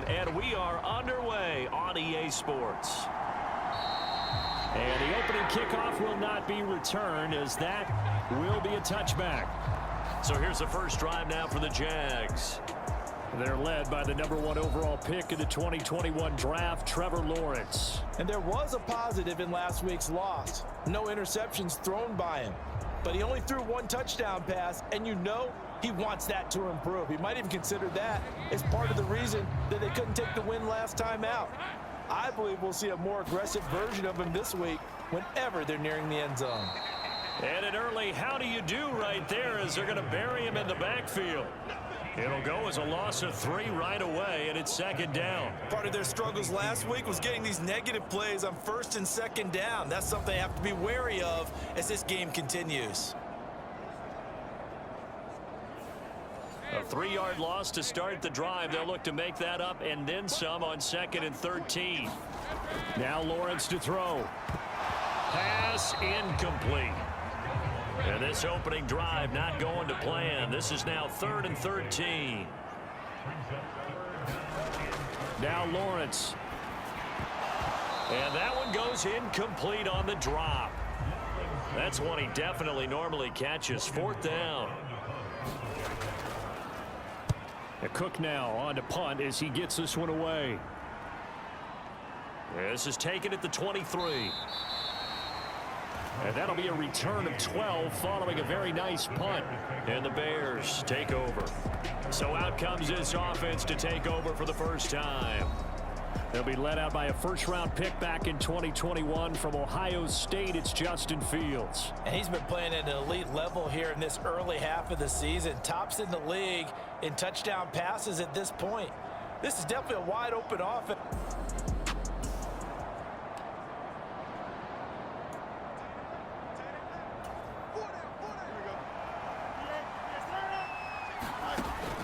and we are underway on EA Sports. And the opening kickoff will not be returned, as that will be a touchback. So here's the first drive now for the Jags. They're led by the #1 overall pick in the 2021 draft, Trevor Lawrence. And there was a positive in last week's loss. No interceptions thrown by him. But he only threw one touchdown pass, and you know he wants that to improve. He might even consider that as part of the reason that they couldn't take the win last time out. I believe we'll see a more aggressive version of him this week whenever they're nearing the end zone. And an early how do you do right there, as they're going to bury him in the backfield. It'll go as a loss of 3 right away, and it's second down. Part of their struggles last week was getting these negative plays on first and second down. That's something they have to be wary of as this game continues. A 3-yard loss to start the drive. They'll look to make that up and then some on 2nd and 13. Now Lawrence to throw. Pass incomplete. And this opening drive not going to plan. This is now 3rd and 13. Now Lawrence. And that one goes incomplete on the drop. That's one he definitely normally catches. 4th down. Cook now on to punt as he gets this one away. This is taken at the 23. And that'll be a return of 12 following a very nice punt. And the Bears take over. So out comes this offense to take over for the first time. They'll be led out by a first-round pick back in 2021 from Ohio State. It's Justin Fields. And he's been playing at an elite level here in this early half of the season. Tops in the league in touchdown passes at this point. This is definitely a wide-open offense.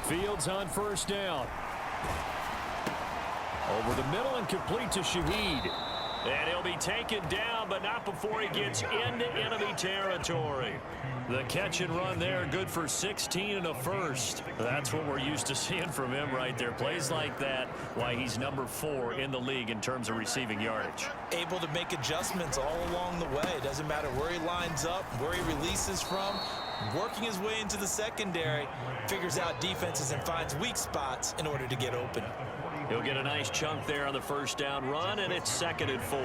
Fields on first down. Over the middle and complete to Shaheed. And he'll be taken down, but not before he gets into enemy territory. The catch and run there, good for 16 and a first. That's what we're used to seeing from him right there. Plays like that, why he's number 4 in the league in terms of receiving yardage. Able to make adjustments all along the way. Doesn't matter where he lines up, where he releases from. Working his way into the secondary, figures out defenses and finds weak spots in order to get open. He'll get a nice chunk there on the first down run, and it's 2nd and 4.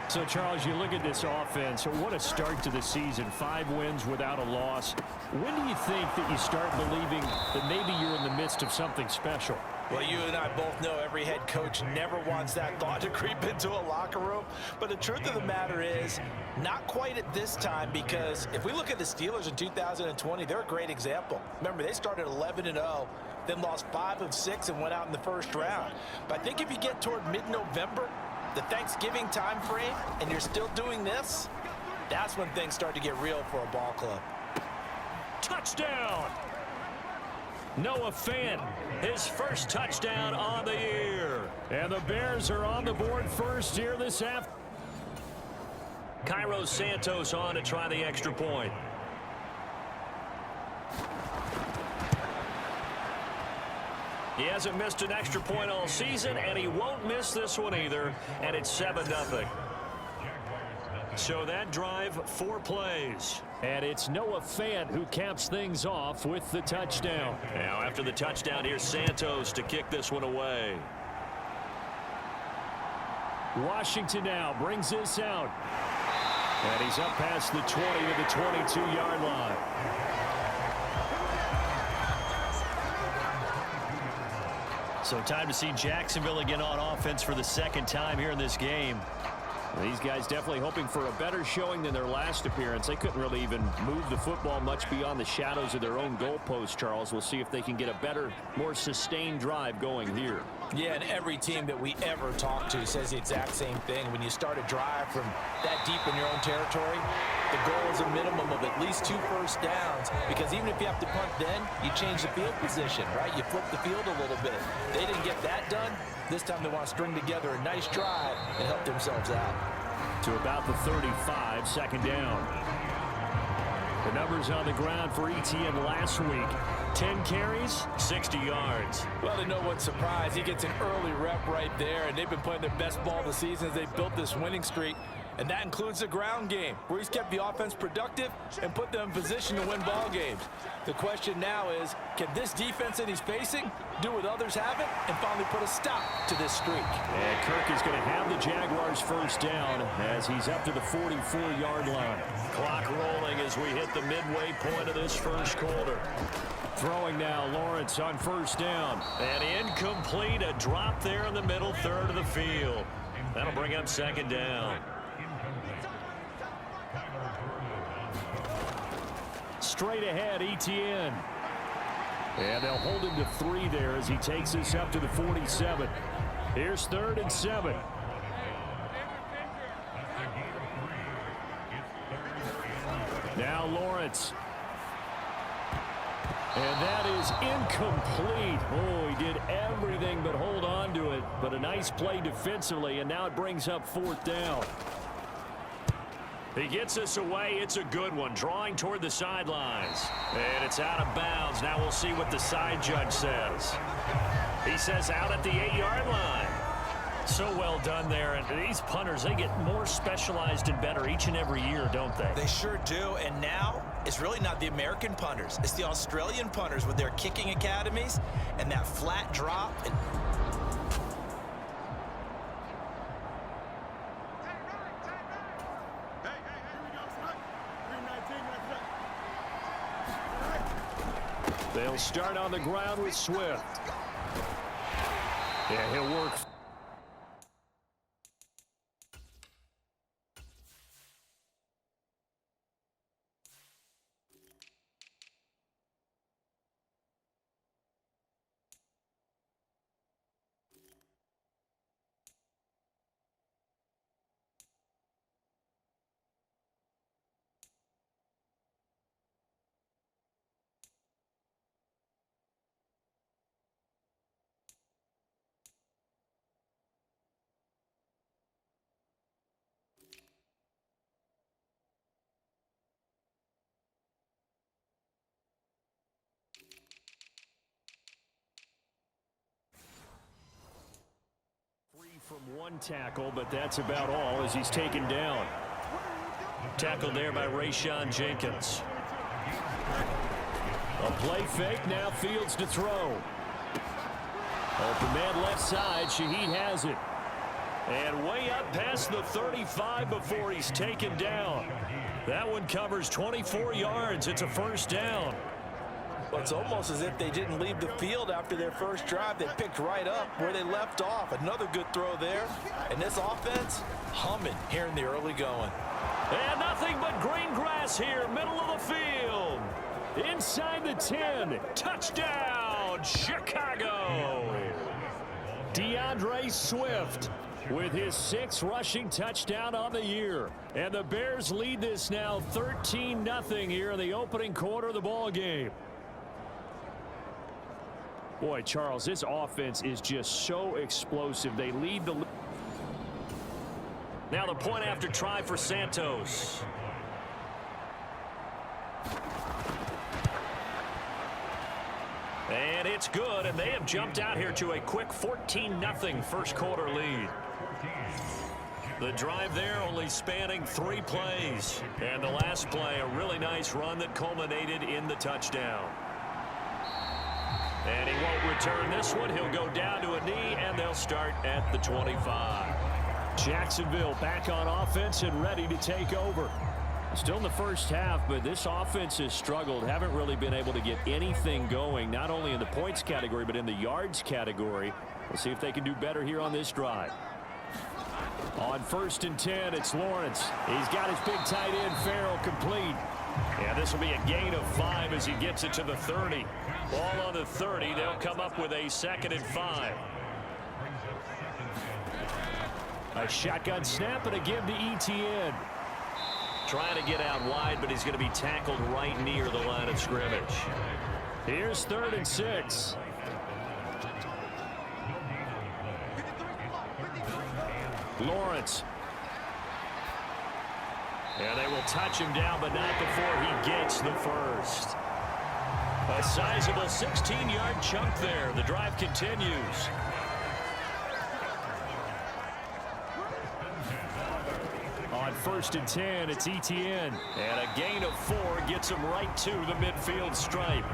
So, Charles, you look at this offense, what a start to the season. 5 wins without a loss. When do you think that you start believing that maybe you're in the midst of something special? Well, you and I both know every head coach never wants that thought to creep into a locker room. But the truth of the matter is, not quite at this time, because if we look at the Steelers in 2020, they're a great example. Remember, they started 11-0, then lost 5 of 6 and went out in the first round. But I think if you get toward mid-November, the Thanksgiving time frame, and you're still doing this, that's when things start to get real for a ball club. Touchdown! Noah Fant, his first touchdown on the year. And the Bears are on the board first here this afternoon. Cairo Santos on to try the extra point. He hasn't missed an extra point all season, and he won't miss this one either, and it's 7-0. So that drive, 4 plays. And it's Noah Fant who caps things off with the touchdown. Now after the touchdown, here's Santos to kick this one away. Washington now brings this out. And he's up past the 20 to the 22-yard line. So time to see Jacksonville again on offense for the second time here in this game. These guys definitely hoping for a better showing than their last appearance. They couldn't really even move the football much beyond the shadows of their own goalpost, Charles. We'll see if they can get a better, more sustained drive going here. Yeah, and every team that we ever talk to says the exact same thing. When you start a drive from that deep in your own territory, the goal is a minimum of at least 2 first downs, because even if you have to punt then, you change the field position, right? You flip the field a little bit. They didn't get that done. This time they want to string together a nice drive and help themselves out. To about the 35, second down. And numbers on the ground for ETN last week. 10 carries, 60 yards. Well, to no one's surprise, he gets an early rep right there, and they've been playing their best ball of the season as they built this winning streak. And that includes the ground game, where he's kept the offense productive and put them in position to win ball games. The question now is, can this defense that he's facing do what others haven't and finally put a stop to this streak? And Kirk is going to have the Jaguars first down as he's up to the 44-yard line. Clock rolling as we hit the midway point of this first quarter. Throwing now, Lawrence on first down. And incomplete, a drop there in the middle third of the field. That'll bring up second down. Straight ahead, ETN. And they'll hold him to 3 there as he takes this up to the 47. Here's 3rd and 7. Now Lawrence. And that is incomplete. Oh, he did everything but hold on to it. But a nice play defensively, and now it brings up 4th down. He gets us away. It's a good one. Drawing toward the sidelines. And it's out of bounds. Now we'll see what the side judge says. He says out at the 8-yard line. So well done there. And these punters, they get more specialized and better each and every year, don't they? They sure do. And now it's really not the American punters. It's the Australian punters with their kicking academies and that flat drop. They'll start on the ground with Swift. Yeah, he'll work. From one tackle, but that's about all as he's taken down. Tackled there by Rayshon Jenkins. A play fake, now Fields to throw. Open man left side, Shaheed has it. And way up past the 35 before he's taken down. That one covers 24 yards. It's a first down. Well, it's almost as if they didn't leave the field after their first drive. They picked right up where they left off. Another good throw there. And this offense, humming here in the early going. And nothing but green grass here, middle of the field. Inside the 10. Touchdown, Chicago. DeAndre Swift with his 6th rushing touchdown on the year. And the Bears lead this now 13-0 here in the opening quarter of the ball game. Boy, Charles, this offense is just so explosive. They lead the... Now the point after try for Santos. And it's good, and they have jumped out here to a quick 14-0 first quarter lead. The drive there only spanning 3 plays. And the last play, a really nice run that culminated in the touchdown. And he won't return this one. He'll go down to a knee, and they'll start at the 25. Jacksonville back on offense and ready to take over. Still in the first half, but this offense has struggled. Haven't really been able to get anything going, not only in the points category, but in the yards category. We'll see if they can do better here on this drive. On 1st and 10, it's Lawrence. He's got his big tight end, Farrell, complete. Yeah, this will be a gain of 5 as he gets it to the 30. Ball on the 30. They'll come up with a 2nd and 5. A shotgun snap and a give to ETN. Trying to get out wide, but he's going to be tackled right near the line of scrimmage. Here's 3rd and 6. Lawrence. And they will touch him down, but not before he gets the first. A sizable 16-yard chunk there. The drive continues. On 1st and 10, it's Etienne. And a gain of 4 gets him right to the midfield stripe.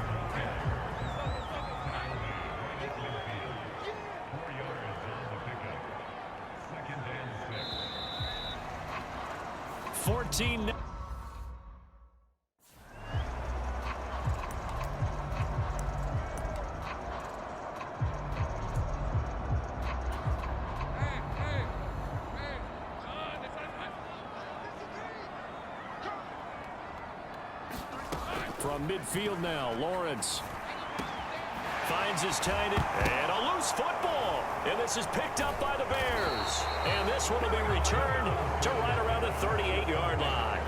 From midfield now, Lawrence finds his tight end, and a loose football. And this is picked up by the Bears. And this one will be returned to right around the 38-yard line.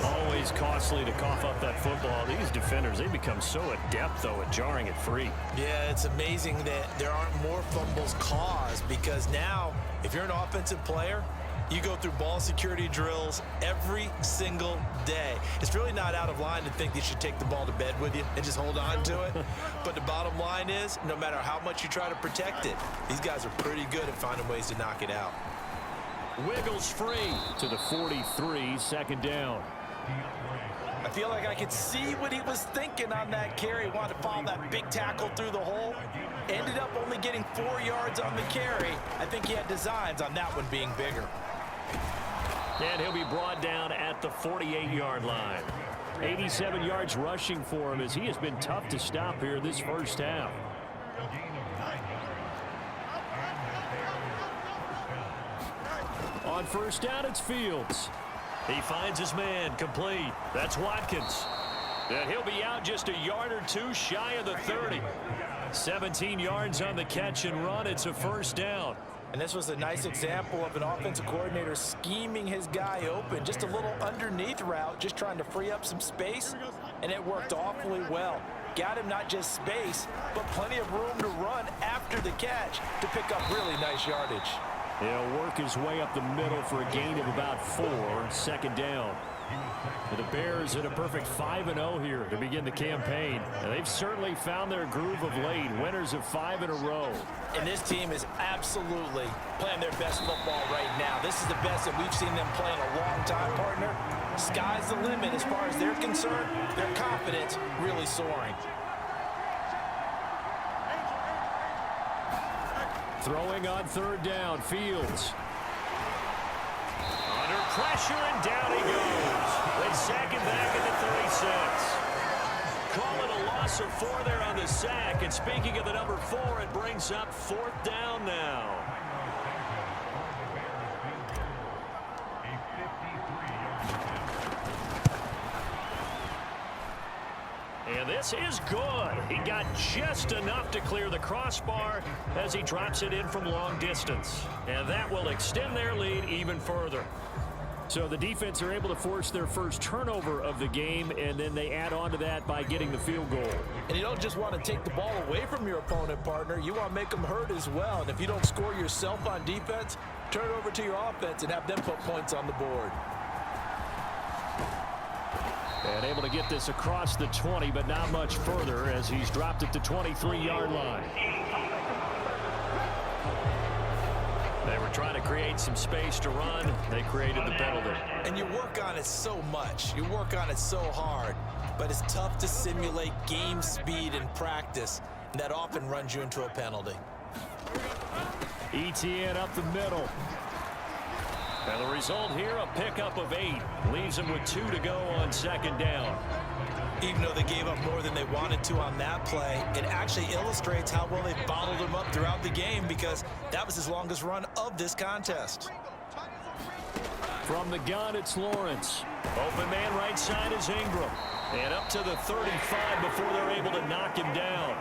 Always costly to cough up that football. These defenders, they become so adept, though, at jarring it free. Yeah, it's amazing that there aren't more fumbles caused, because now, if you're an offensive player, you go through ball security drills every single day. It's really not out of line to think you should take the ball to bed with you and just hold on to it. But the bottom line is, no matter how much you try to protect it, these guys are pretty good at finding ways to knock it out. Wiggles free to the 43, 2nd down. I feel like I could see what he was thinking on that carry. Wanted to follow that big tackle through the hole. Ended up only getting 4 yards on the carry. I think he had designs on that one being bigger. And he'll be brought down at the 48-yard line. 87 yards rushing for him, as he has been tough to stop here this first half. On 1st down, it's Fields. He finds his man, complete. That's Watkins. And he'll be out just a yard or 2 shy of the 30. 17 yards on the catch and run. It's a 1st down. And this was a nice example of an offensive coordinator scheming his guy open. Just a little underneath route, just trying to free up some space, and it worked awfully well. Got him not just space, but plenty of room to run after the catch to pick up really nice yardage. He'll work his way up the middle for a gain of about 4, 2nd down. The Bears in a perfect 5-0 here to begin the campaign. And they've certainly found their groove of late. Winners of 5 in a row. And this team is absolutely playing their best football right now. This is the best that we've seen them play in a long time, partner. Sky's the limit as far as they're concerned. Their confidence really soaring. Throwing on 3rd down, Fields. Under pressure, and down he goes. They sack him back at the 36. Call it a loss of 4 there on the sack. And speaking of the number 4, it brings up 4th down now. And this is good. He got just enough to clear the crossbar as he drops it in from long distance. And that will extend their lead even further. So the defense are able to force their first turnover of the game, and then they add on to that by getting the field goal. And you don't just want to take the ball away from your opponent, partner. You want to make them hurt as well. And if you don't score yourself on defense, turn it over to your offense and have them put points on the board. And able to get this across the 20, but not much further as he's dropped at the 23-yard line. They were trying to create some space to run. They created the penalty. And you work on it so much. You work on it so hard. But it's tough to simulate game speed in practice. And that often runs you into a penalty. Etienne up the middle. And the result here, a pickup of 8. Leaves them with 2 to go on 2nd down. Even though they gave up more than they wanted to on that play, it actually illustrates how well they bottled him up throughout the game, because that was his longest run of this contest. From the gun, it's Lawrence. Open man right side is Ingram. And up to the 35 before they're able to knock him down.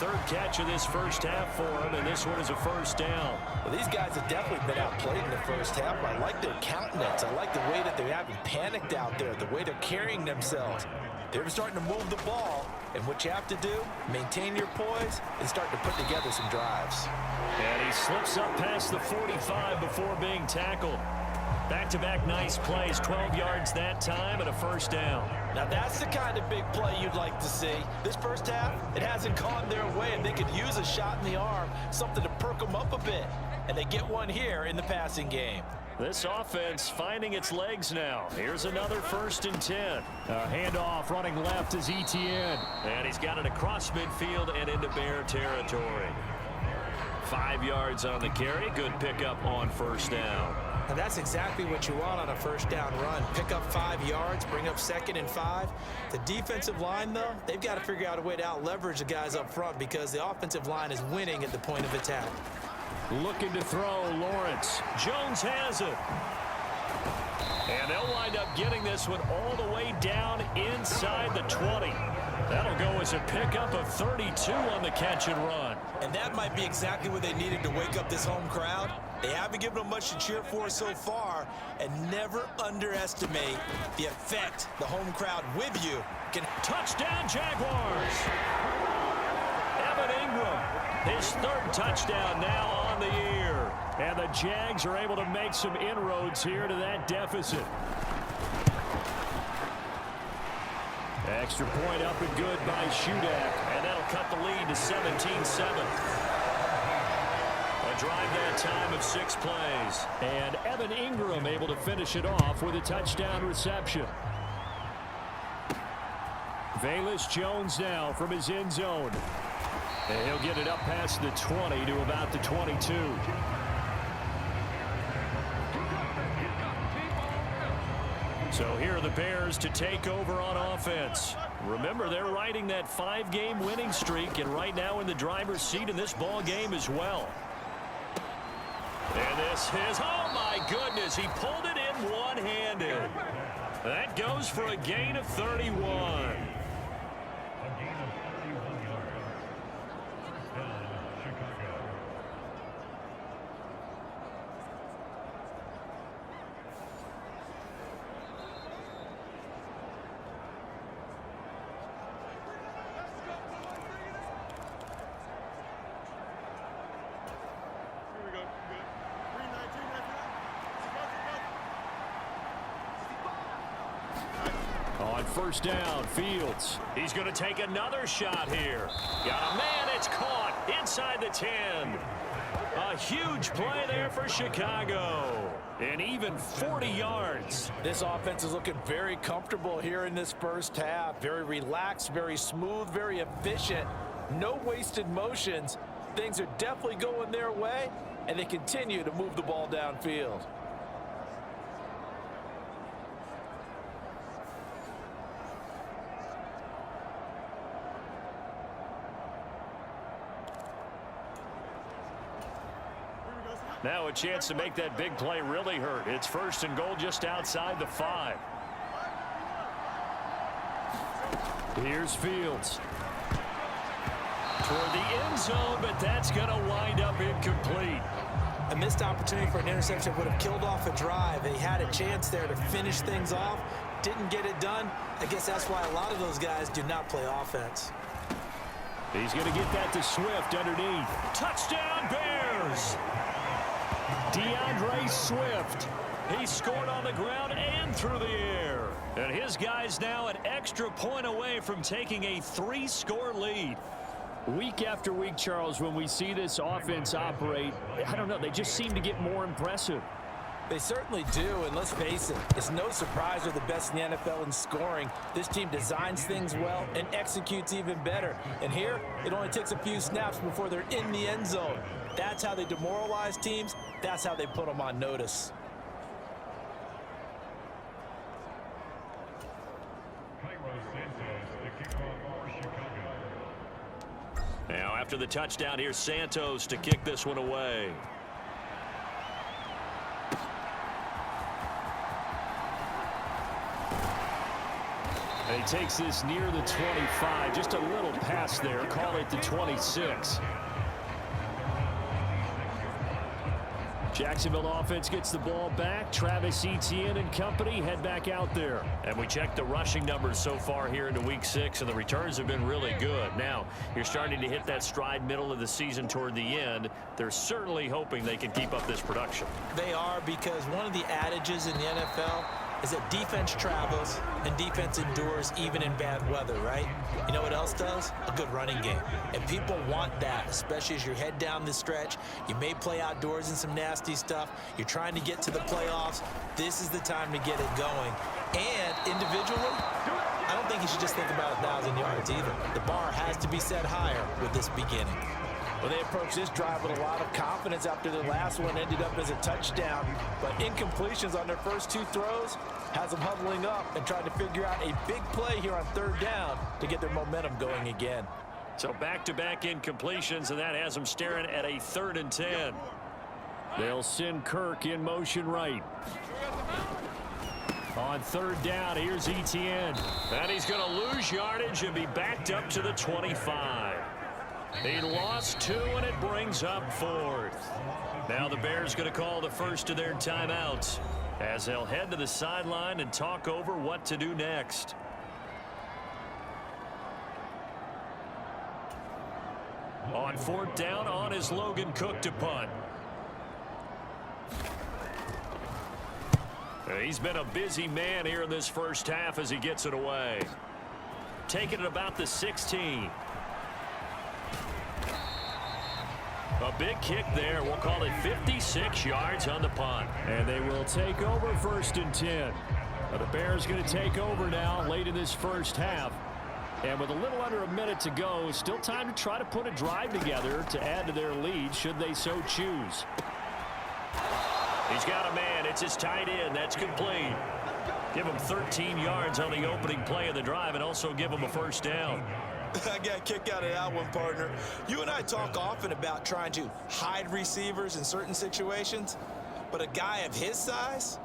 3rd catch of this first half for him, and this one is a 1st down. Well, these guys have definitely been outplayed in the first half. I like their countenance. I like the way that they haven't panicked out there, the way they're carrying themselves. They're starting to move the ball, and what you have to do, maintain your poise and start to put together some drives. And he slips up past the 45 before being tackled. Back-to-back nice plays, 12 yards that time and a first down. Now that's the kind of big play you'd like to see. This first half, it hasn't gone their way, and they could use a shot in the arm, something to perk them up a bit. And they get one here in the passing game. This offense finding its legs now. Here's another 1st and 10. Handoff running left is Etienne. And he's got it across midfield and into Bear territory. 5 yards on the carry. Good pickup on first down. And that's exactly what you want on a first down run. Pick up 5 yards, bring up 2nd and 5. The defensive line, though, they've got to figure out a way to out-leverage the guys up front because the offensive line is winning at the point of attack. Looking to throw, Lawrence. Jones has it. And they'll wind up getting this one all the way down inside the 20. That'll go as a pickup of 32 on the catch and run. And that might be exactly what they needed to wake up this home crowd. They haven't given them much to cheer for so far, and never underestimate the effect the home crowd with you can. Touchdown, Jaguars! Evan Ingram, his 3rd touchdown now on the year. And the Jags are able to make some inroads here to that deficit. Extra point up and good by Shudak, and that'll cut the lead to 17-7. A drive that time of 6 plays. And Evan Ingram able to finish it off with a touchdown reception. Velus Jones now from his end zone. And he'll get it up past the 20 to about the 22. So here are the Bears to take over on offense. Remember, they're riding that 5-game winning streak, and right now in the driver's seat in this ball game as well. And this is, oh my goodness, he pulled it in one-handed. That goes for a gain of 31. On first down, Fields. He's going to take another shot here. Got a man, it's caught inside the 10. A huge play there for Chicago. And even 40 yards. This offense is looking very comfortable here in this first half. Very relaxed, very smooth, very efficient. No wasted motions. Things are definitely going their way, and they continue to move the ball downfield. Now a chance to make that big play really hurt. It's 1st and goal just outside the 5. Here's Fields. Toward the end zone, but that's going to wind up incomplete. A missed opportunity for an interception would have killed off a drive. They had a chance there to finish things off. Didn't get it done. I guess that's why a lot of those guys do not play offense. He's going to get that to Swift underneath. Touchdown, Bears! DeAndre Swift. He scored on the ground and through the air. And his guys now an extra point away from taking a 3-score lead. Week after week, Charles, when we see this offense operate, I don't know, they just seem to get more impressive. They certainly do, and let's face it, it's no surprise they're the best in the NFL in scoring. This team designs things well and executes even better. And here, it only takes a few snaps before they're in the end zone. That's how they demoralize teams. That's how they put them on notice. Now, after the touchdown, here's Santos to kick this one away. And he takes this near the 25. Just a little pass there. Call it the 26. Jacksonville offense gets the ball back. Travis Etienne and company head back out there. And we checked the rushing numbers so far here into week 6, and the returns have been really good. Now, you're starting to hit that stride middle of the season toward the end. They're certainly hoping they can keep up this production. They are, because one of the adages in the NFL is that defense travels and defense endures even in bad weather, right? You know what else does? A good running game. And people want that, especially as you head down the stretch. You may play outdoors in some nasty stuff. You're trying to get to the playoffs. This is the time to get it going. And individually, I don't think you should just think about 1,000 yards either. The bar has to be set higher with this beginning. Well, they approached this drive with a lot of confidence after their last one ended up as a touchdown. But incompletions on their first 2 throws has them huddling up and trying to figure out a big play here on 3rd down to get their momentum going again. So back-to-back incompletions, and that has them staring at a 3rd and 10. They'll send Kirk in motion right. On 3rd down, here's Etienne. And he's going to lose yardage and be backed up to the 25. He lost 2, and it brings up 4th. Now the Bears going to call the first of their timeouts as they'll head to the sideline and talk over what to do next. On 4th down, on is Logan Cook to punt. He's been a busy man here in this first half as he gets it away. Taking it about the 16. A big kick there. We'll call it 56 yards on the punt. And they will take over 1st and 10. The Bears going to take over now late in this first half. And with a little under a minute to go, still time to try to put a drive together to add to their lead should they so choose. He's got a man. It's his tight end. That's complete. Give him 13 yards on the opening play of the drive and also give him a 1st down. I got a kick out of that one, partner. You and I talk often about trying to hide receivers in certain situations, but a guy of his size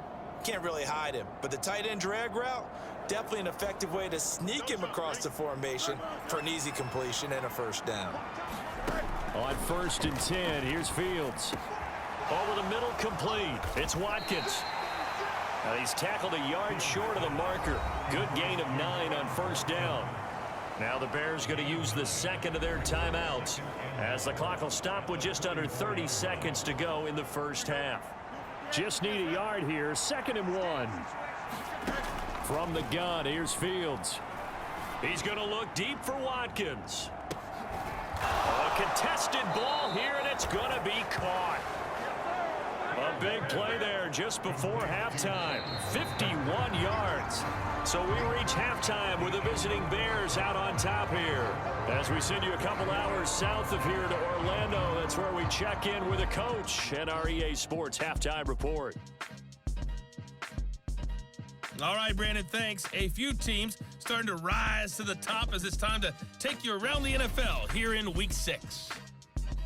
can't really hide him. But the tight end drag route, definitely an effective way to sneak him across the formation for an easy completion and a 1st down. On 1st and 10, here's Fields. Over the middle, complete. It's Watkins. He's tackled a yard short of the marker. Good gain of 9 on 1st down. Now the Bears going to use the 2nd of their timeouts as the clock will stop with just under 30 seconds to go in the first half. Just need a yard here. 2nd and 1. From the gun, here's Fields. He's going to look deep for Watkins. A contested ball here, and it's going to be caught. A big play there just before halftime. 51 yards. So we reach halftime with the visiting Bears out on top here. As we send you a couple hours south of here to Orlando, that's where we check in with the coach and our EA Sports halftime report. All right, Brandon, thanks. A few teams starting to rise to the top as it's time to take you around the NFL here in Week 6.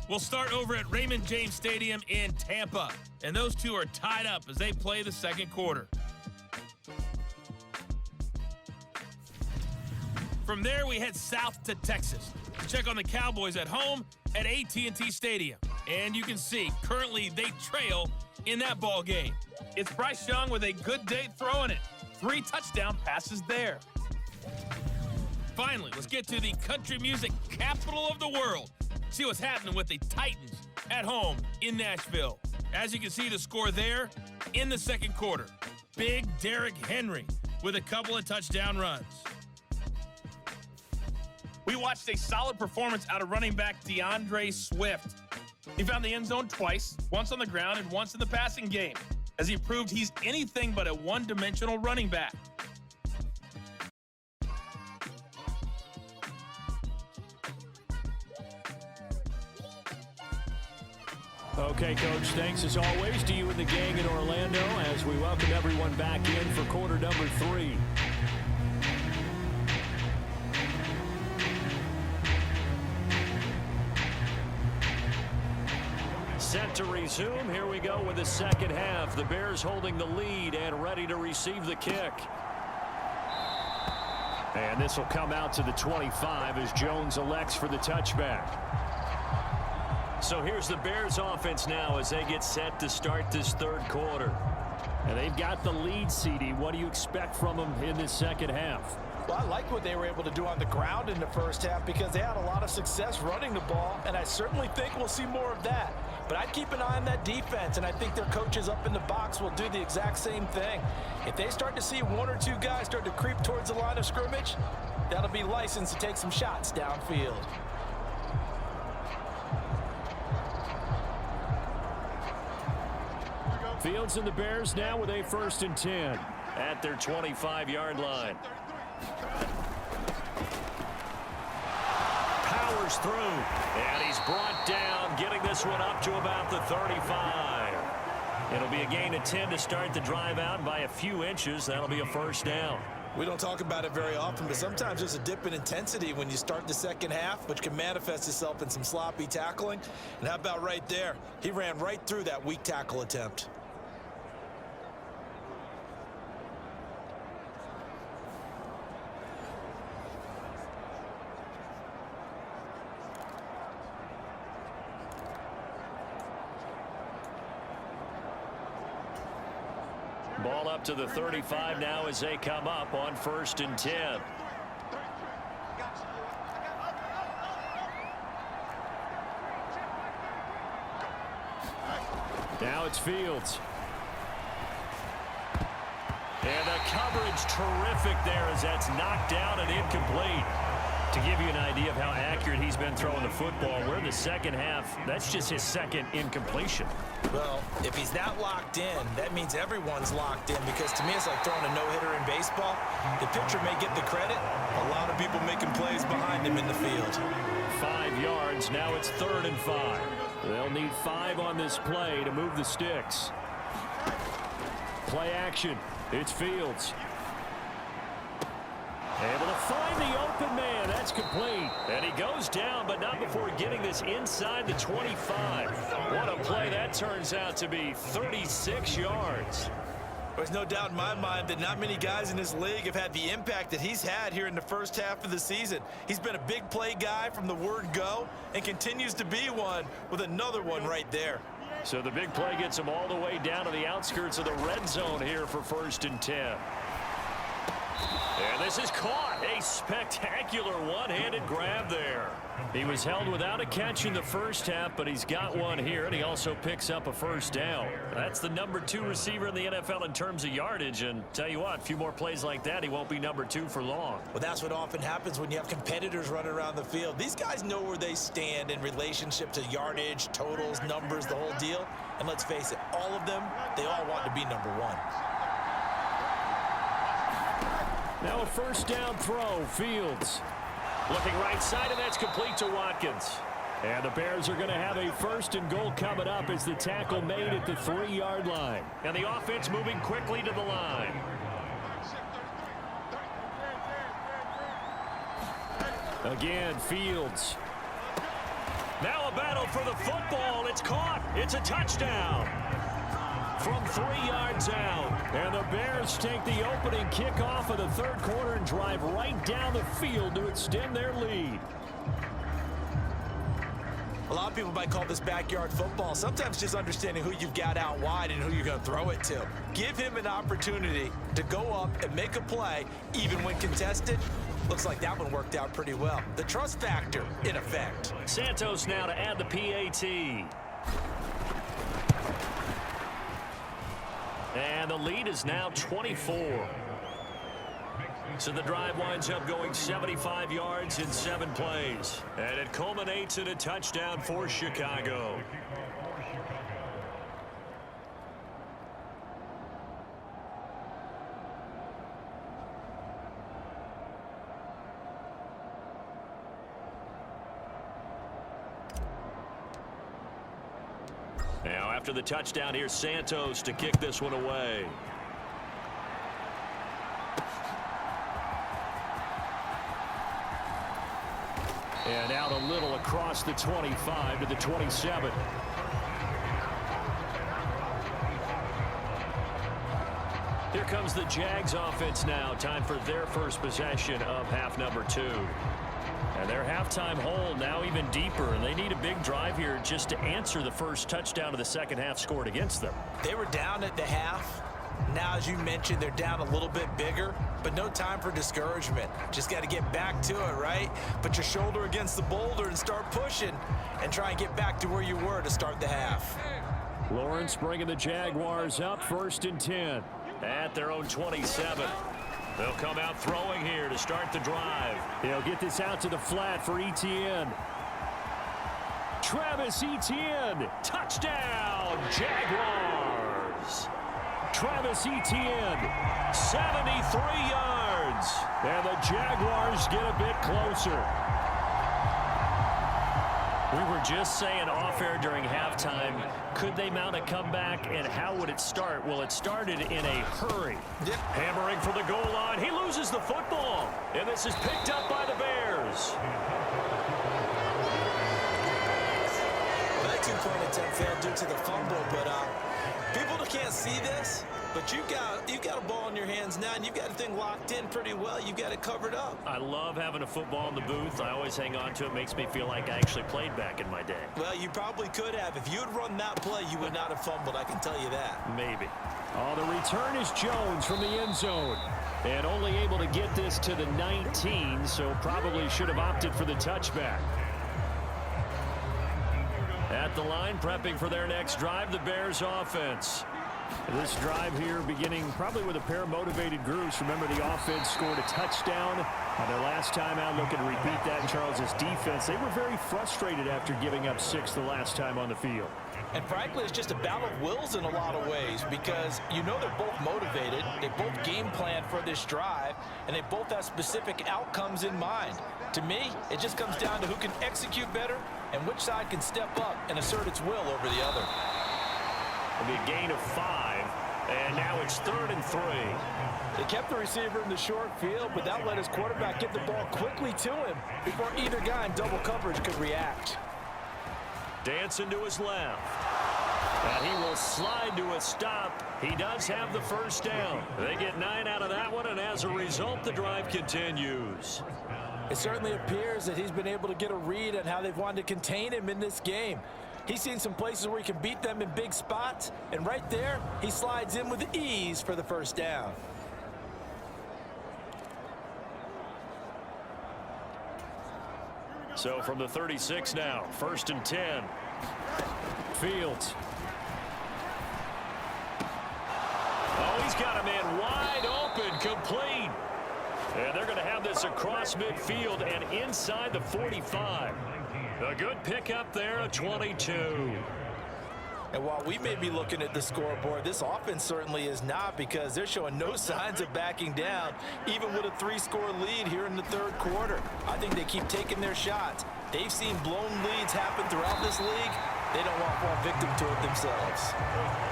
We'll start over at Raymond James Stadium in Tampa, and those two are tied up as they play the 2nd quarter. From there, we head south to Texas to check on the Cowboys at home at AT&T Stadium. And you can see, currently they trail in that ball game. It's Bryce Young with a good day throwing it. 3 touchdown passes there. Finally, let's get to the country music capital of the world. See what's happening with the Titans at home in Nashville. As you can see, the score there in the 2nd quarter. Big Derrick Henry with a couple of touchdown runs. We watched a solid performance out of running back DeAndre Swift. He found the end zone twice, once on the ground and once in the passing game, as he proved he's anything but a one-dimensional running back. Okay, Coach, thanks as always to you and the gang in Orlando as we welcome everyone back in for quarter number 3. Set to resume. Here we go with the 2nd half. The Bears holding the lead and ready to receive the kick. And this will come out to the 25 as Jones elects for the touchback. So here's the Bears offense now as they get set to start this third quarter. And they've got the lead, CD. What do you expect from them in this second half? Well, I like what they were able to do on the ground in the first half because they had a lot of success running the ball, and I certainly think we'll see more of that. But I'd keep an eye on that defense, and I think their coaches up in the box will do the exact same thing. If they start to see one or two guys start to creep towards the line of scrimmage, that'll be licensed to take some shots downfield. Fields and the Bears now with a 1st and 10 at their 25-yard line. Powers through, and he's brought down, getting this one up to about the 35. It'll be a gain of 10 to start the drive out. By a few inches, that'll be a 1st down. We don't talk about it very often, but sometimes there's a dip in intensity when you start the second half, which can manifest itself in some sloppy tackling. And how about right there? He ran right through that weak tackle attempt. Ball up to the 35 now as they come up on 1st and 10. Now it's Fields. And the coverage terrific there as that's knocked down and incomplete. To give you an idea of how accurate he's been throwing the football, we're in the second half. That's just his second incompletion. Well, if he's not locked in, that means everyone's locked in, because to me it's like throwing a no-hitter in baseball. The pitcher may get the credit. A lot of people making plays behind him in the field. 5 yards. Now it's 3rd and 5. They'll need 5 on this play to move the sticks. Play action. It's Fields. Able to find the open man. That's complete. And he goes down, but not before getting this inside the 25. What a play that turns out to be. 36 yards. There's no doubt in my mind that not many guys in this league have had the impact that he's had here in the first half of the season. He's been a big play guy from the word go and continues to be one with another one right there. So the big play gets him all the way down to the outskirts of the red zone here for 1st and 10. And this is caught. A spectacular one-handed grab there. He was held without a catch in the first half, but he's got one here, and he also picks up a 1st down. That's the number 2 receiver in the NFL in terms of yardage, and tell you what, a few more plays like that, he won't be number 2 for long. Well, that's what often happens when you have competitors running around the field. These guys know where they stand in relationship to yardage, totals, numbers, the whole deal. And let's face it, all of them, they all want to be number 1. Now a 1st down throw. Fields. Looking right side, and that's complete to Watkins. And the Bears are going to have a 1st and goal coming up as the tackle made at the 3-yard line. And the offense moving quickly to the line. Again, Fields. Now a battle for the football. It's caught. It's a touchdown. From 3 yards out. And the Bears take the opening kickoff of the third quarter and drive right down the field to extend their lead. A lot of people might call this backyard football. Sometimes just understanding who you've got out wide and who you're going to throw it to. Give him an opportunity to go up and make a play, even when contested. Looks like that one worked out pretty well. The trust factor, in effect. Santos now to add the PAT. And the lead is now 24. So the drive winds up going 75 yards in 7 plays. And it culminates in a touchdown for Chicago. Now after the touchdown, here's Santos to kick this one away. And out a little across the 25 to the 27. Here comes the Jags offense now. Time for their first possession of half number 2. And their halftime hole now even deeper, and they need a big drive here just to answer the first touchdown of the second half scored against them. They were down at the half. Now, as you mentioned, they're down a little bit bigger, but no time for discouragement. Just got to get back to it, right? Put your shoulder against the boulder and start pushing and try and get back to where you were to start the half. Lawrence bringing the Jaguars up 1st and 10 at their own 27. They'll come out throwing here to start the drive. He'll get this out to the flat for Etienne. Travis Etienne, touchdown, Jaguars. Travis Etienne, 73 yards. And the Jaguars get a bit closer. We were just saying off-air during halftime, could they mount a comeback, and how would it start? Well, it started in a hurry. Yep. Hammering for the goal line. He loses the football, and this is picked up by the Bears. Well, that two-point attempt failed due to the fumble, but people that can't see this, but you've got a ball in your hands now, and you've got the thing locked in pretty well. You've got it covered up. I love having a football in the booth. I always hang on to it. Makes me feel like I actually played back in my day. Well, you probably could have. If you had run that play, you would not have fumbled, I can tell you that. Maybe. Oh, the return is Jones from the end zone. And only able to get this to the 19, so probably should have opted for the touchback. At the line, prepping for their next drive, the Bears offense. This drive here beginning probably with a pair of motivated groups. Remember, the offense scored a touchdown on their last time out. Looking to repeat that in Charles' defense. They were very frustrated after giving up 6 the last time on the field. And frankly, it's just a battle of wills in a lot of ways, because you know they're both motivated. They both game plan for this drive, and they both have specific outcomes in mind. To me, it just comes down to who can execute better and which side can step up and assert its will over the other. It'll be a gain of 5, and now it's 3rd and 3. They kept the receiver in the short field, but that let his quarterback get the ball quickly to him before either guy in double coverage could react. Dancing to his left. And he will slide to a stop. He does have the first down. They get 9 out of that one, and as a result, the drive continues. It certainly appears that he's been able to get a read on how they've wanted to contain him in this game. He's seen some places where he can beat them in big spots, and right there, he slides in with ease for the first down. So from the 36 now, 1st and 10. Fields. Oh, he's got a man wide open, complete. And they're going to have this across midfield and inside the 45. A good pickup there, a 22. And while we may be looking at the scoreboard, this offense certainly is not, because they're showing no signs of backing down, even with a 3-score lead here in the third quarter. I think they keep taking their shots. They've seen blown leads happen throughout this league. They don't want to fall victim to it themselves.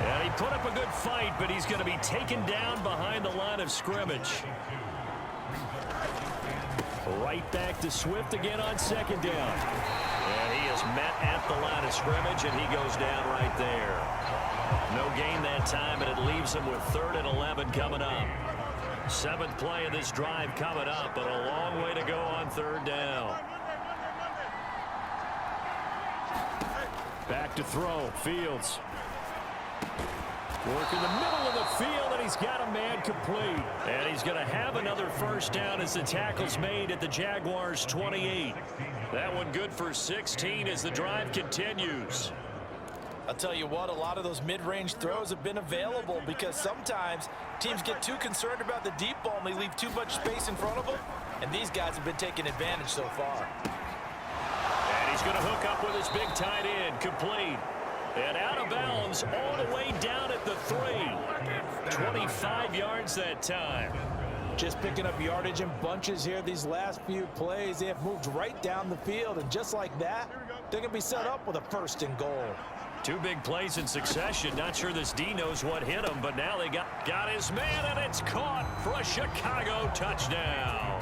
And he put up a good fight, but he's going to be taken down behind the line of scrimmage. Right back to Swift again on 2nd down. And he is met at the line of scrimmage, and he goes down right there. No gain that time, and it leaves him with 3rd and 11 coming up. 7th play of this drive coming up, but a long way to go on 3rd down. Back to throw. Fields. Work in the middle of the field, and he's got a man complete. And he's going to have another first down as the tackle's made at the Jaguars' 28. That one good for 16 as the drive continues. I'll tell you what, a lot of those mid-range throws have been available, because sometimes teams get too concerned about the deep ball and they leave too much space in front of them, and these guys have been taking advantage so far. And he's going to hook up with his big tight end, complete. And out of bounds all the way down at the 3. 25 yards that time. Just picking up yardage in bunches here these last few plays. They have moved right down the field, and just like that, they're going to be set up with a 1st and goal. 2 big plays in succession. Not sure this D knows what hit him, but now they got his man, and it's caught for a Chicago touchdown.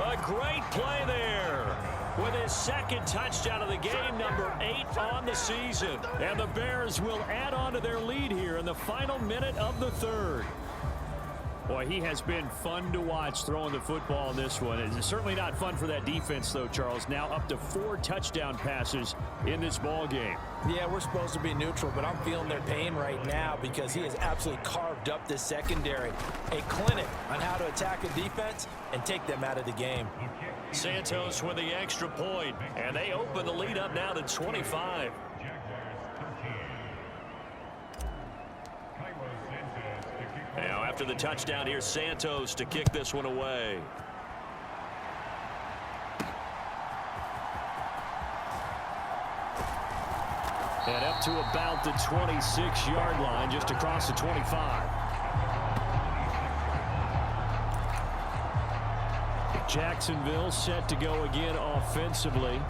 A great play there, with his 2nd touchdown of the game, number 8 on the season. And the Bears will add on to their lead here in the final minute of the 3rd. Boy, he has been fun to watch throwing the football in this one. It's certainly not fun for that defense, though, Charles. Now up to 4 touchdown passes in this ball game. Yeah, we're supposed to be neutral, but I'm feeling their pain right now because he has absolutely carved up this secondary. A clinic on how to attack a defense and take them out of the game. Santos with the extra point, and they open the lead up now to 25. Now after the touchdown, here's Santos to kick this one away. And up to about the 26-yard line, just across the 25. Jacksonville set to go again offensively.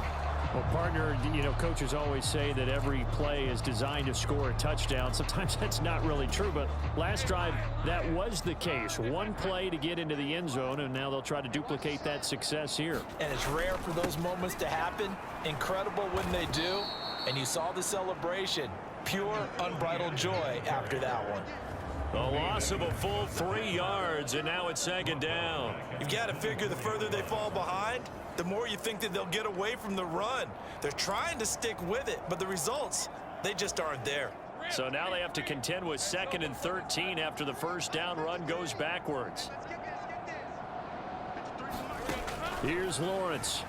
Well, partner, coaches always say that every play is designed to score a touchdown. Sometimes that's not really true, but last drive, that was the case. One play to get into the end zone, and now they'll try to duplicate that success here. And it's rare for those moments to happen. Incredible when they do. And you saw the celebration. Pure, unbridled joy after that one. A loss of a full 3 yards, and now it's second down. You've got to figure the further they fall behind, the more you think that they'll get away from the run. They're trying to stick with it, but the results, they just aren't there. So now they have to contend with 2nd and 13 after the first down run goes backwards. Here's Lawrence.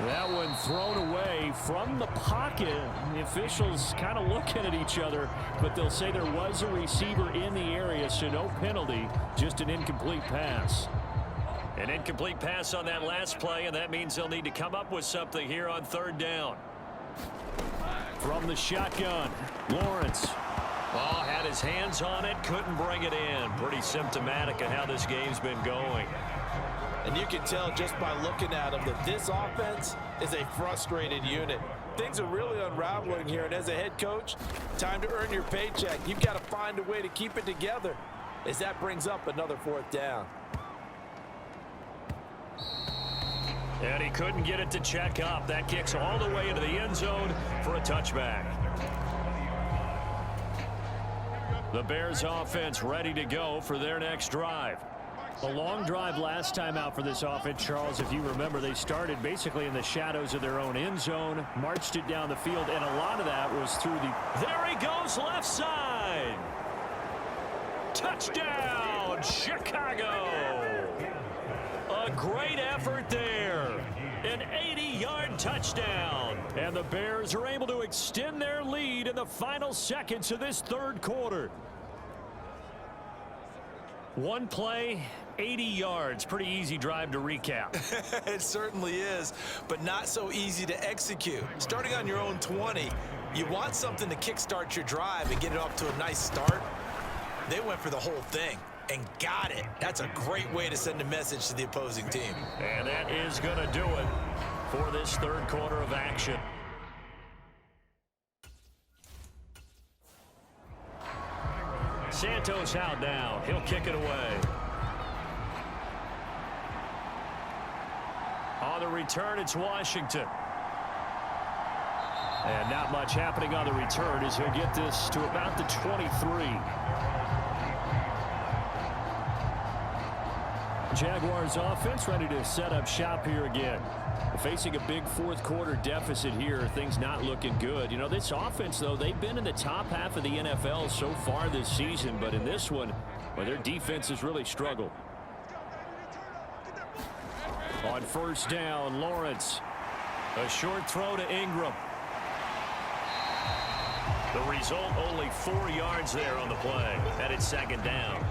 That one thrown away from the pocket. The officials kind of looking at each other, but they'll say there was a receiver in the area, so no penalty, just an incomplete pass. An incomplete pass on that last play, and that means they'll need to come up with something here on 3rd down. From the shotgun, Lawrence. Oh, had his hands on it, couldn't bring it in. Pretty symptomatic of how this game's been going. And you can tell just by looking at them that this offense is a frustrated unit. Things are really unraveling here, and as a head coach, time to earn your paycheck. You've got to find a way to keep it together as that brings up another 4th down. And he couldn't get it to check up. That kicks all the way into the end zone for a touchback. The Bears offense ready to go for their next drive. A long drive last time out for this offense, Charles. If you remember, they started basically in the shadows of their own end zone, marched it down the field, and a lot of that was through the... There he goes, left side. Touchdown, Chicago. A great effort there. An 80-yard touchdown. And the Bears are able to extend their lead in the final seconds of this 3rd quarter. One play, 80 yards. Pretty easy drive to recap. It certainly is, but not so easy to execute. Starting on your own 20, you want something to kickstart your drive and get it off to a nice start. They went for the whole thing and got it. That's a great way to send a message to the opposing team. And that is going to do it for this 3rd quarter of action. Santos out now. He'll kick it away. On the return, it's Washington. And not much happening on the return as he'll get this to about the 23. Jaguars offense ready to set up shop here again. Facing a big 4th quarter deficit here, things not looking good. This offense, though, they've been in the top half of the NFL so far this season, but in this one, well, their defense has really struggled. On 1st down, Lawrence. A short throw to Ingram. The result, only 4 yards there on the play, and it's 2nd down.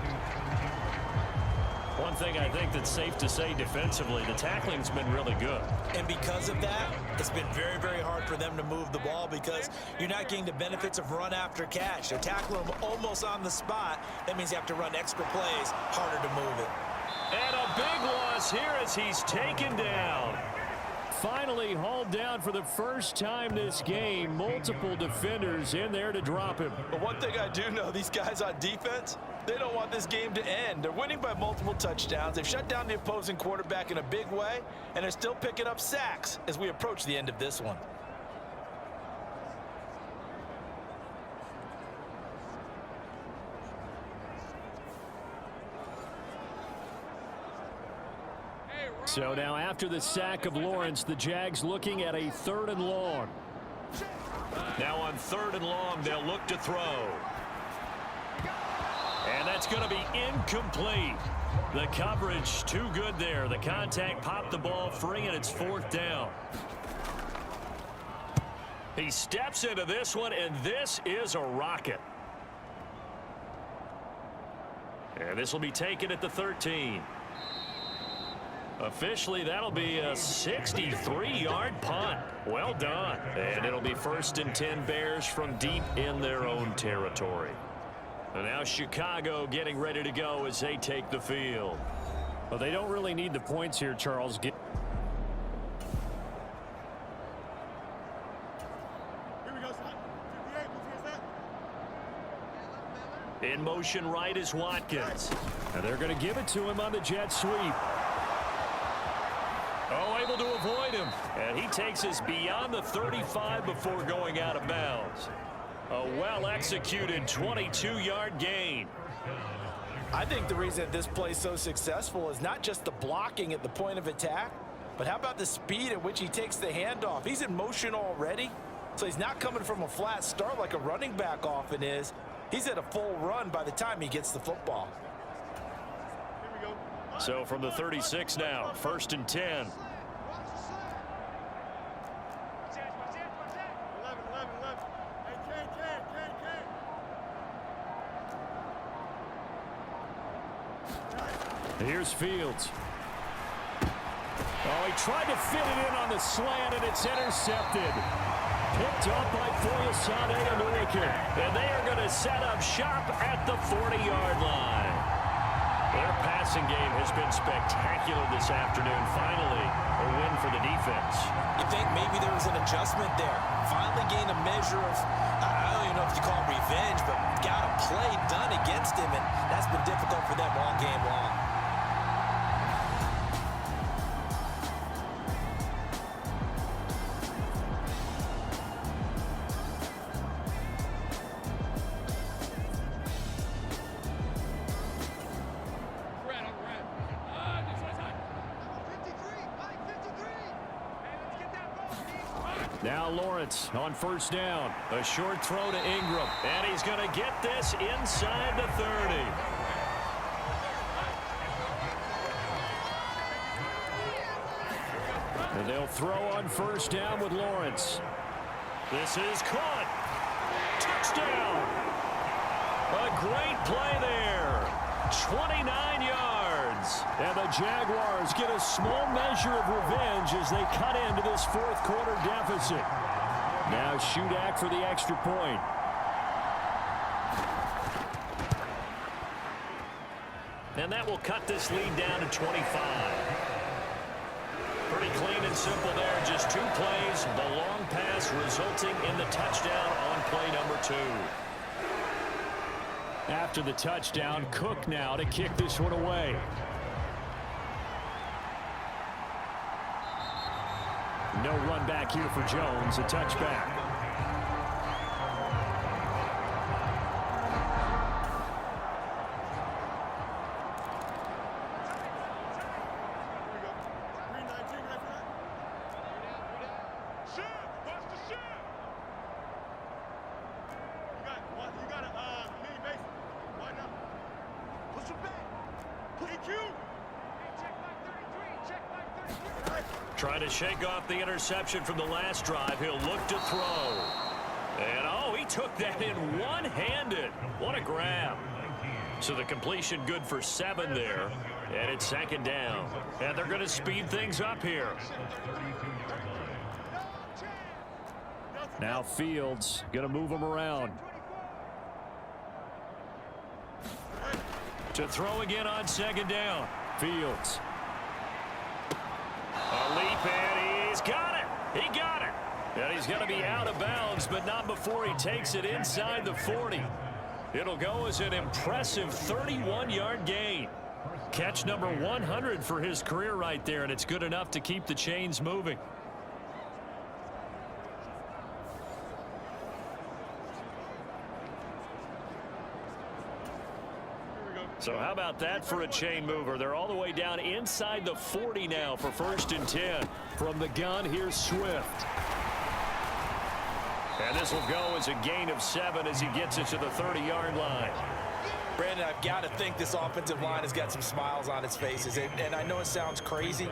One thing I think that's safe to say defensively, the tackling's been really good. And because of that, it's been very, very hard for them to move the ball because you're not getting the benefits of run after catch. They're tackling them almost on the spot. That means you have to run extra plays, harder to move it. And a big loss here as he's taken down. Finally hauled down for the first time this game. Multiple defenders in there to drop him. But one thing I do know, these guys on defense, they don't want this game to end. They're winning by multiple touchdowns. They've shut down the opposing quarterback in a big way, and they're still picking up sacks as we approach the end of this one. So now after the sack of Lawrence, the Jags looking at a 3rd and long. Now on 3rd and long, they'll look to throw. And that's going to be incomplete. The coverage too good there. The contact popped the ball free, and it's 4th down. He steps into this one, and this is a rocket. And this will be taken at the 13. Officially, that'll be a 63-yard punt. Well done. And it'll be 1st and 10 Bears from deep in their own territory. And now Chicago getting ready to go as they take the field. Well, they don't really need the points here, Charles. In motion right is Watkins. And they're going to give it to him on the jet sweep. Oh, able to avoid him. And he takes us beyond the 35 before going out of bounds. A well-executed 22-yard gain. I think the reason this play is so successful is not just the blocking at the point of attack, but how about the speed at which he takes the handoff? He's in motion already, so he's not coming from a flat start like a running back often is. He's at a full run by the time he gets the football. So from the 36 now, 1st and 10. Here's Fields. Oh, he tried to fit it in on the slant, and it's intercepted. Picked up by Foyesade and Wicker. And they are going to set up shop at the 40-yard line. Their passing game has been spectacular this afternoon. Finally, a win for the defense. You think maybe there was an adjustment there. Finally gained a measure of, I don't even know if you call it revenge, but got a play done against him, and that's been difficult for them all game long. Now Lawrence on 1st down. A short throw to Ingram. And he's going to get this inside the 30. And they'll throw on 1st down with Lawrence. This is caught. Touchdown. A great play there. 29 yards. And the Jaguars get a small measure of revenge as they cut into this 4th quarter deficit. Now Shudak for the extra point. And that will cut this lead down to 25. Pretty clean and simple there. Just 2 plays. The long pass resulting in the touchdown on play number 2. After the touchdown, Cook now to kick this one away. No run back here for Jones. A touchback. Trying to shake off the interception from the last drive. He'll look to throw. And, oh, he took that in one-handed. What a grab. So the completion good for 7 there. And it's 2nd down. And they're going to speed things up here. Now Fields going to move him around. To throw again on 2nd down. Fields. A leap, and he's got it. He got it. And he's going to be out of bounds, but not before he takes it inside the 40. It'll go as an impressive 31-yard gain. Catch number 100 for his career right there, and it's good enough to keep the chains moving. So how about that for a chain mover? They're all the way down inside the 40 now for 1st and 10. From the gun, here's Swift. And this will go as a gain of 7 as he gets it to the 30-yard line. Brandon, I've got to think this offensive line has got some smiles on its faces. And I know it sounds crazy,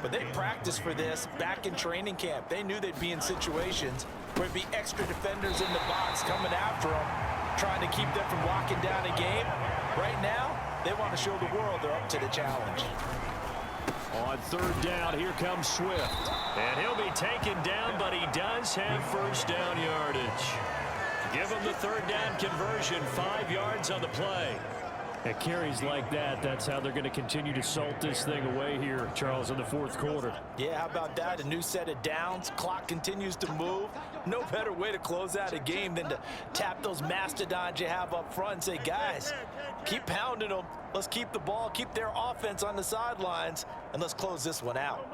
but they practiced for this back in training camp. They knew they'd be in situations where it'd be extra defenders in the box coming after them, trying to keep them from locking down a game. Right now, they want to show the world they're up to the challenge. On 3rd down, here comes Swift. And he'll be taken down, but he does have 1st down yardage. Give him the 3rd down conversion, 5 yards on the play. At carries like that, that's how they're going to continue to salt this thing away here, Charles, in the 4th quarter. Yeah, how about that? A new set of downs. Clock continues to move. No better way to close out a game than to tap those mastodons you have up front and say, guys, keep pounding them. Let's keep the ball, keep their offense on the sidelines, and let's close this one out.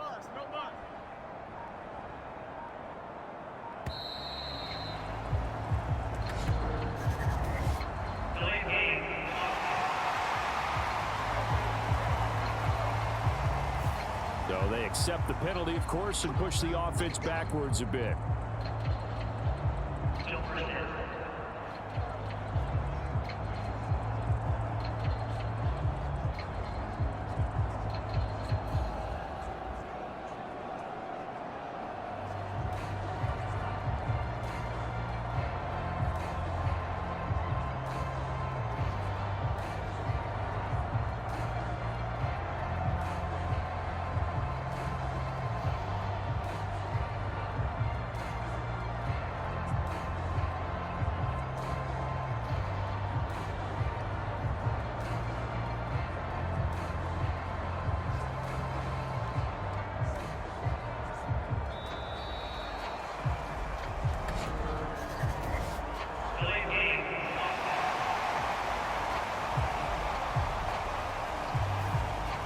So they accept the penalty, of course, and push the offense backwards a bit.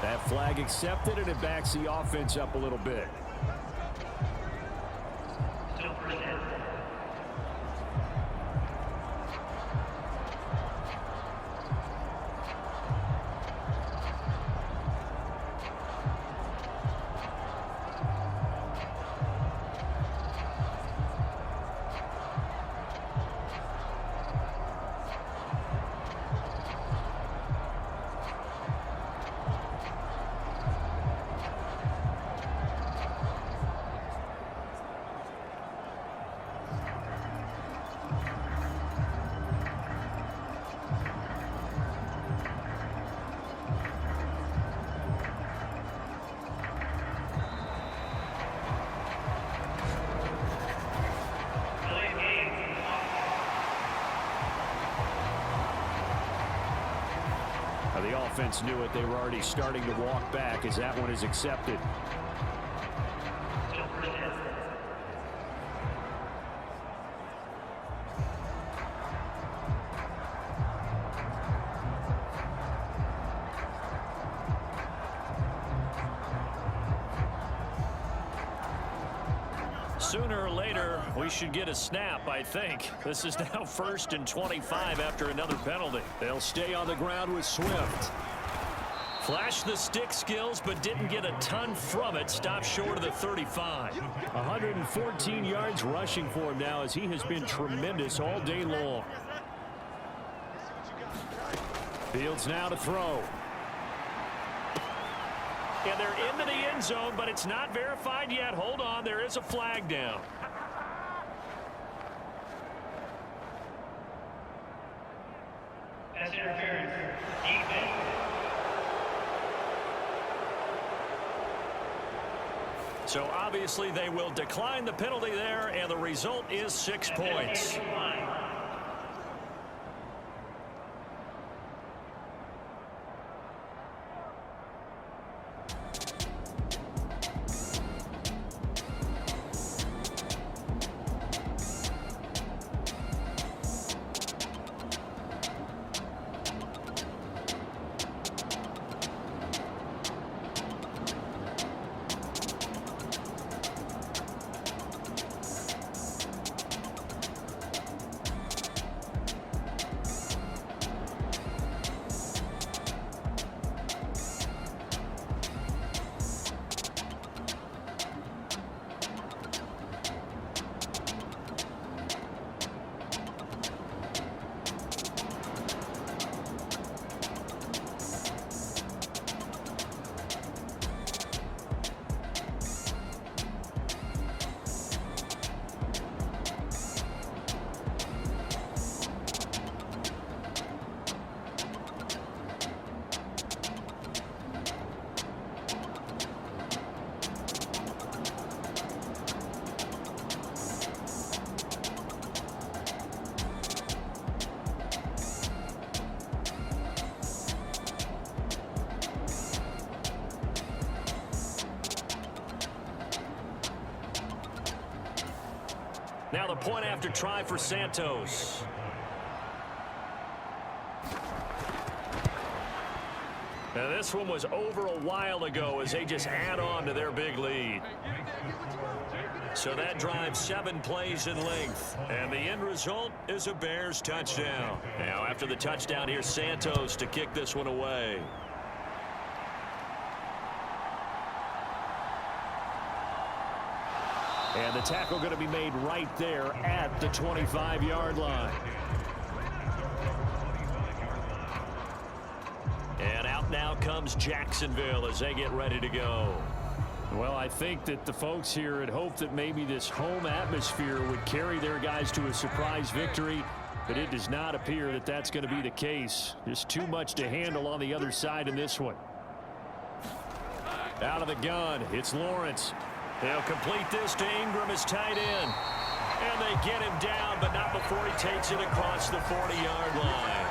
That flag accepted, and it backs the offense up a little bit. The offense knew it. They were already starting to walk back as that one is accepted. Sooner or later, we should get a snap, I think. This is now 1st and 25 after another penalty. They'll stay on the ground with Swift. Flashed the stick skills, but didn't get a ton from it. Stopped short of the 35. 114 yards rushing for him now as he has been tremendous all day long. Fields now to throw. And they're into the end zone, but it's not verified yet. Hold on, there is a flag down. Pass interference. Defense. So obviously they will decline the penalty there, and the result is 6 points. Now the point after try for Santos. Now this one was over a while ago as they just add on to their big lead. So that drives 7 plays in length. And the end result is a Bears touchdown. Now after the touchdown, here's Santos to kick this one away. And the tackle going to be made right there at the 25-yard line. And out now comes Jacksonville as they get ready to go. Well, I think that the folks here had hoped that maybe this home atmosphere would carry their guys to a surprise victory, but it does not appear that that's going to be the case. Just too much to handle on the other side in this one. Out of the gun, it's Lawrence. They'll complete this to Ingram as tight end. And they get him down, but not before he takes it across the 40-yard line.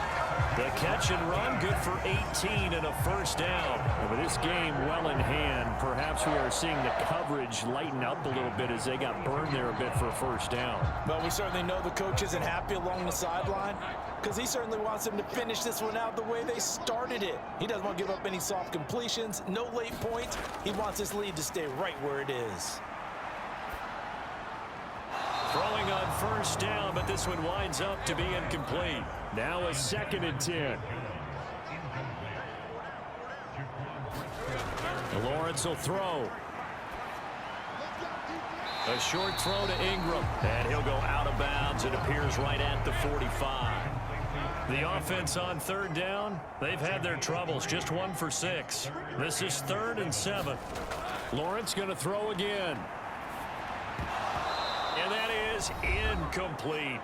The catch and run, good for 18 and a first down. And with this game well in hand, perhaps we are seeing the coverage lighten up a little bit as they got burned there a bit for a first down. Well, we certainly know the coach isn't happy along the sideline because he certainly wants them to finish this one out the way they started it. He doesn't want to give up any soft completions, no late points. He wants his lead to stay right where it is. Throwing on first down, but this one winds up to be incomplete. Now a 2nd and 10. Lawrence will throw. A short throw to Ingram, and he'll go out of bounds. It appears right at the 45. The offense on 3rd down, they've had their troubles, just 1 for 6. This is 3rd and 7. Lawrence going to throw again. And that is incomplete.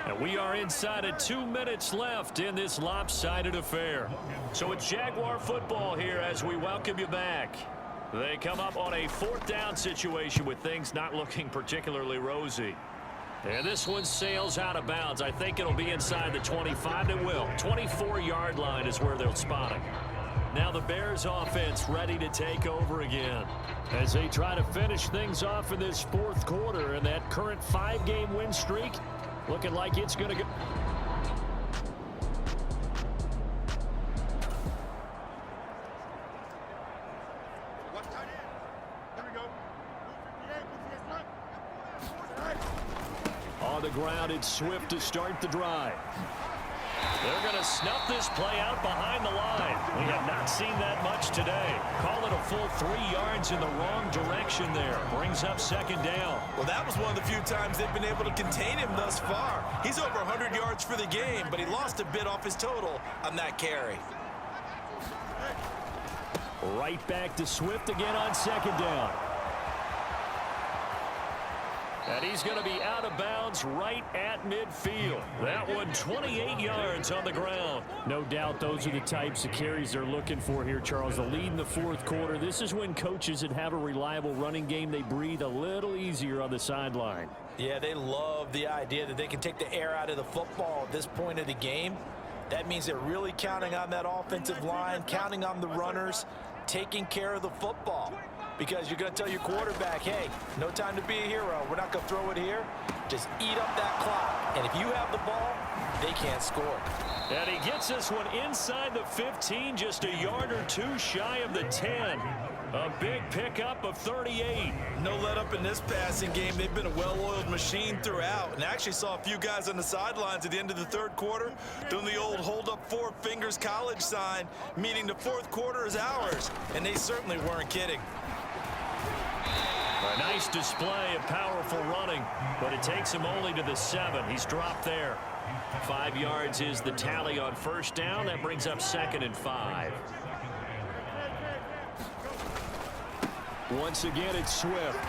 And we are inside of 2 minutes left in this lopsided affair. So it's Jaguar football here as we welcome you back. They come up on a 4th down situation with things not looking particularly rosy. And this one sails out of bounds. I think it'll be inside the 25. It will. 24-yard line is where they'll spot it. Now the Bears offense ready to take over again as they try to finish things off in this 4th quarter, and that current 5-game win streak looking like it's going to go. On the ground, it's Swift to start the drive. They're going to snuff this play out behind the line. We have not seen that much today. Call it a full 3 yards in the wrong direction there. Brings up 2nd down. Well, that was one of the few times they've been able to contain him thus far. He's over 100 yards for the game, but he lost a bit off his total on that carry. Right back to Swift again on 2nd down. And he's going to be out of bounds right at midfield. That one 28 yards on the ground. No doubt those are the types of carries they're looking for here, Charles. The lead in the 4th quarter. This is when coaches that have a reliable running game, they breathe a little easier on the sideline. Yeah, they love the idea that they can take the air out of the football at this point of the game. That means they're really counting on that offensive line, counting on the runners, taking care of the football. Because you're going to tell your quarterback, hey, no time to be a hero. We're not going to throw it here. Just eat up that clock. And if you have the ball, they can't score. And he gets this one inside the 15, just a yard or 2 shy of the 10. A big pickup of 38. No let up in this passing game. They've been a well-oiled machine throughout. And I actually saw a few guys on the sidelines at the end of the 3rd quarter doing the old hold up 4 fingers college sign, meaning the 4th quarter is ours. And they certainly weren't kidding. A nice display of powerful running, but it takes him only to the 7. He's dropped there. 5 yards is the tally on 1st down. That brings up 2nd and 5. Once again, it's Swift.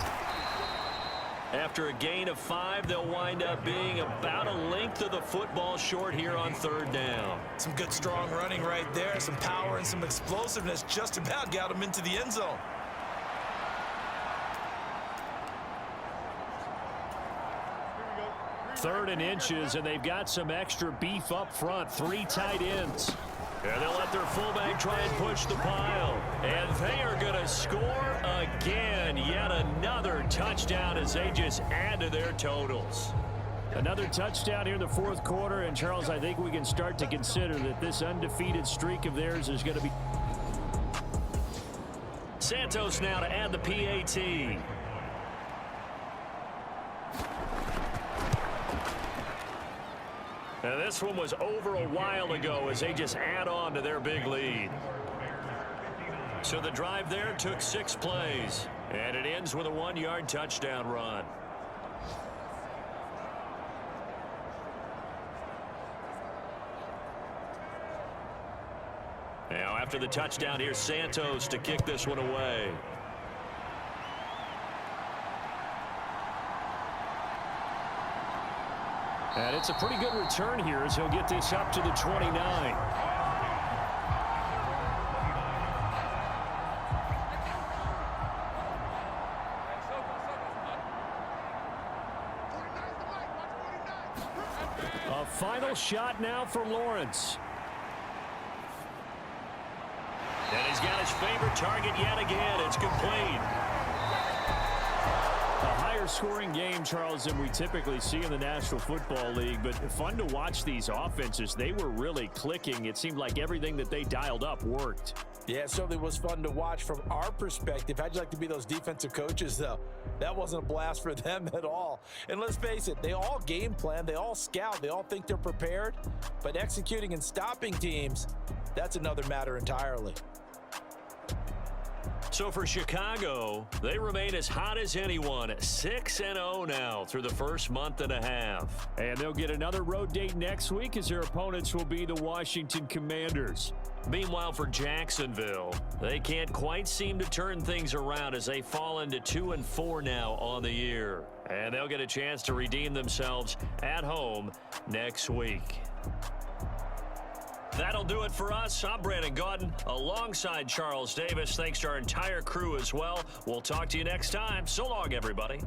After a gain of 5, they'll wind up being about a length of the football short here on 3rd down. Some good, strong running right there. Some power and some explosiveness just about got him into the end zone. 3rd and inches, and they've got some extra beef up front. 3 tight ends. And they'll let their fullback try and push the pile. And they are going to score again. Yet another touchdown as they just add to their totals. Another touchdown here in the fourth quarter. And, Charles, I think we can start to consider that this undefeated streak of theirs is going to be... Santos now to add the PAT. And this one was over a while ago as they just add on to their big lead. So the drive there took 6 plays. And it ends with a 1-yard touchdown run. Now after the touchdown, here's Santos to kick this one away. And it's a pretty good return here as he'll get this up to the 29. A final shot now for Lawrence. And he's got his favorite target yet again. It's complete. A higher scoring game, Charles, than we typically see in the National Football League, but fun to watch these offenses. They were really clicking. It seemed like everything that they dialed up worked. Yeah, it certainly was fun to watch from our perspective. How'd you like to be those defensive coaches, though? That wasn't a blast for them at all. And let's face it, they all game plan, they all scout, they all think they're prepared. But executing and stopping teams, that's another matter entirely. So for Chicago, they remain as hot as anyone, 6-0 now through the first month and a half. And they'll get another road date next week as their opponents will be the Washington Commanders. Meanwhile, for Jacksonville, they can't quite seem to turn things around as they fall into 2-4 now on the year. And they'll get a chance to redeem themselves at home next week. That'll do it for us. I'm Brandon Gaudin alongside Charles Davis. Thanks to our entire crew as well. We'll talk to you next time. So long, everybody.